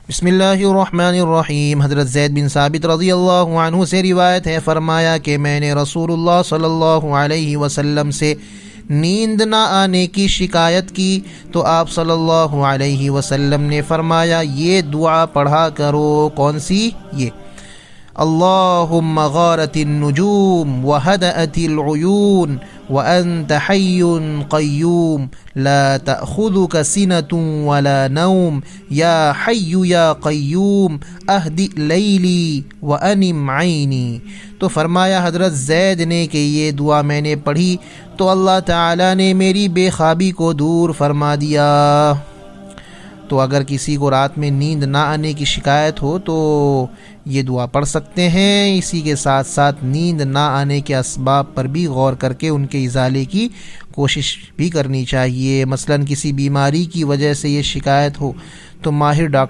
بسم اللہ الرحمن الرحیم۔ حضرت زید بن ثابت رضی اللہ عنہ سے روایت ہے، فرمایا کہ میں نے رسول اللہ صلی اللہ علیہ وسلم سے نیند نہ آنے کی شکایت کی تو آپ صلی اللہ علیہ وسلم نے فرمایا یہ دعا پڑھا کرو۔ کون سی؟ یہ اللہم غارت النجوم وہدأت العیون وانت حی قیوم لا تأخذک سنة ولا نوم یا حی یا قیوم اہدئ لیلی وانم عینی۔ تو فرمایا حضرت زید نے کہ یہ دعا میں نے پڑھی تو اللہ تعالیٰ نے میری بے خوابی کو دور فرما دیا۔ تو اگر کسی کو رات میں نیند نہ آنے کی شکایت ہو تو یہ دعا پڑھ سکتے ہیں۔ اسی کے ساتھ ساتھ نیند نہ آنے کے اسباب پر بھی غور کر کے ان کے ازالے کی کوشش بھی کرنی چاہیے۔ مثلا کسی بیماری کی وجہ سے یہ شکایت ہو تو ماہر ڈاکٹر